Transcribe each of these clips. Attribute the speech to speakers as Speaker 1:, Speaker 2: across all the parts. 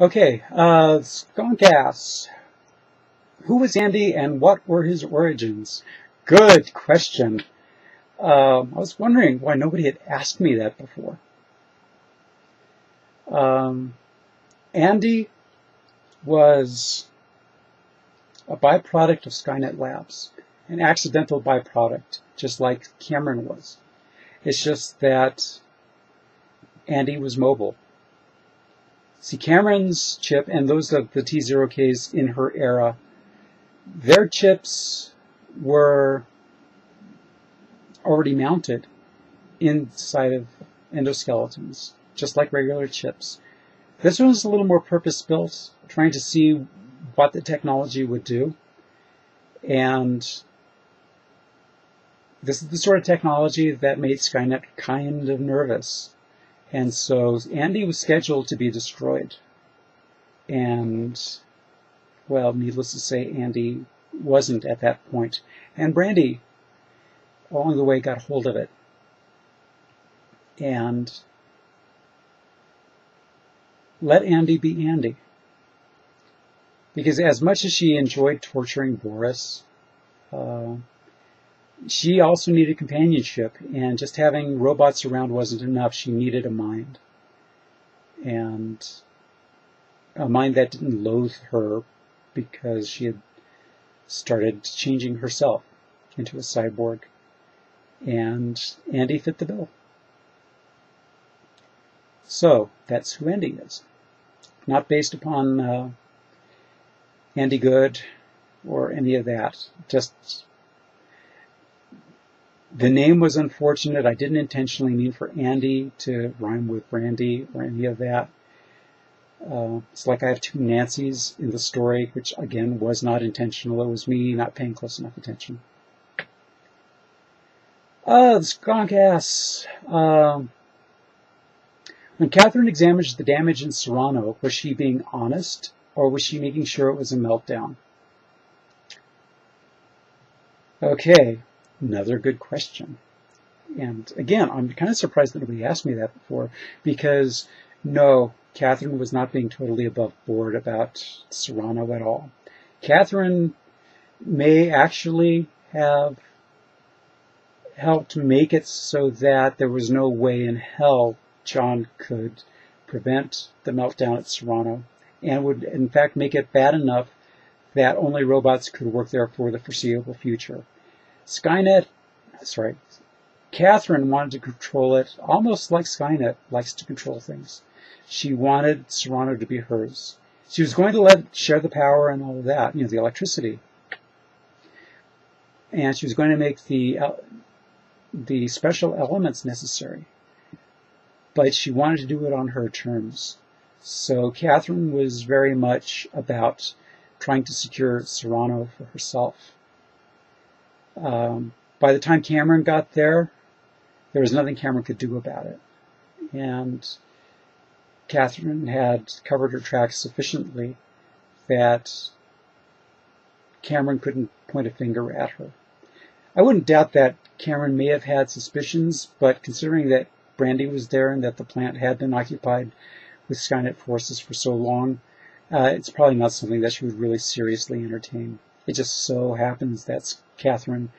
Speaker 1: Okay, Skunk asks, who was Andy and what were his origins? Good question. I was wondering why nobody had asked me that before. Andy was a byproduct of Skynet Labs, an accidental byproduct, just like Cameron was. It's just that Andy was mobile. See, Cameron's chip and those of the T0Ks in her era, their chips were already mounted inside of endoskeletons, just like regular chips. This one was a little more purpose-built, trying to see what the technology would do. And this is the sort of technology that made Skynet kind of nervous. And so Andy was scheduled to be destroyed. And, well, needless to say, Andy wasn't at that point. And Brandy, along the way, got hold of it. And let Andy be Andy. Because as much as she enjoyed torturing Boris, she also needed companionship, and just having robots around wasn't enough. She needed a mind. And a mind that didn't loathe her because she had started changing herself into a cyborg. And Andy fit the bill. So, that's who Andy is. Not based upon Andy Good or any of that. Just the name was unfortunate. I didn't intentionally mean for Andy to rhyme with Brandy or any of that. It's like I have two Nancys in the story, which again was not intentional. It was me not paying close enough attention. The skunk asks, when Catherine examined the damage in Serrano, was she being honest or was she making sure it was a meltdown? Okay. Another good question. And again, I'm kind of surprised that nobody asked me that before, because no, Catherine was not being totally above board about Serrano at all. Catherine may actually have helped make it so that there was no way in hell John could prevent the meltdown at Serrano, and would in fact make it bad enough that only robots could work there for the foreseeable future. Catherine wanted to control it almost like Skynet likes to control things. She wanted Serrano to be hers. She was going to let it share the power and all of that, the electricity. And she was going to make the special elements necessary. But she wanted to do it on her terms. So Catherine was very much about trying to secure Serrano for herself. By the time Cameron got there was nothing Cameron could do about it. And Catherine had covered her tracks sufficiently that Cameron couldn't point a finger at her. I wouldn't doubt that Cameron may have had suspicions, but considering that Brandy was there and that the plant had been occupied with Skynet forces for so long, it's probably not something that she would really seriously entertain. It just so happens that Catherine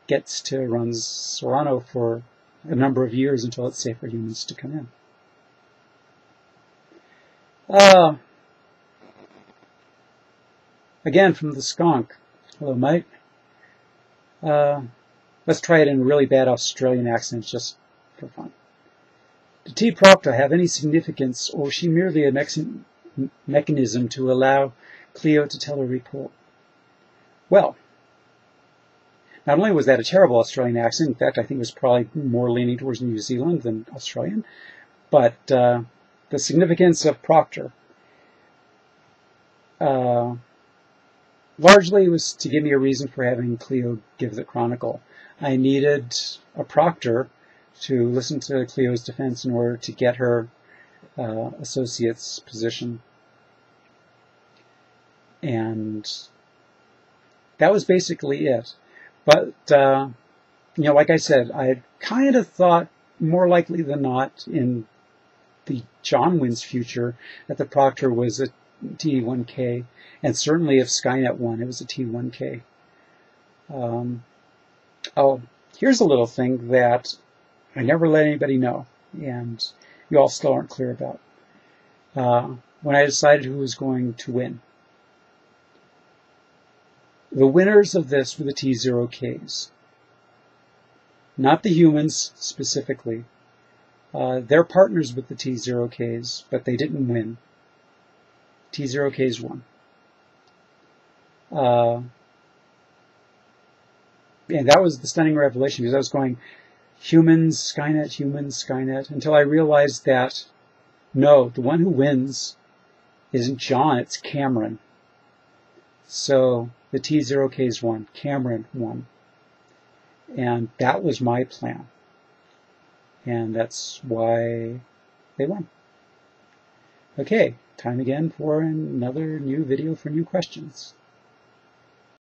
Speaker 1: gets to run Serrano for a number of years until it's safe for humans to come in. Again, from the skunk. Hello, mate. Let's try it in a really bad Australian accent just for fun. Did T-Proctor have any significance, or was she merely a mechanism to allow Clio to tell her report? Well, not only was that a terrible Australian accent, in fact, I think it was probably more leaning towards New Zealand than Australian, but the significance of Proctor largely was to give me a reason for having Clio give the Chronicle. I needed a Proctor to listen to Clio's defense in order to get her associate's position. And that was basically it. But, like I said, I kind of thought more likely than not in the John Wynn's future, that the Proctor was a T1K, and certainly if Skynet won, it was a T1K. Oh, here's a little thing that I never let anybody know, and you all still aren't clear about. When I decided who was going to win, the winners of this were the T0Ks. Not the humans specifically. They're partners with the T0Ks, but they didn't win. T0Ks won. And that was the stunning revelation, because I was going, humans, Skynet, until I realized that, no, the one who wins isn't John, it's Cameron. So the T0Ks won. Cameron won. And that was my plan. And that's why they won. Okay, time again for another new video for new questions.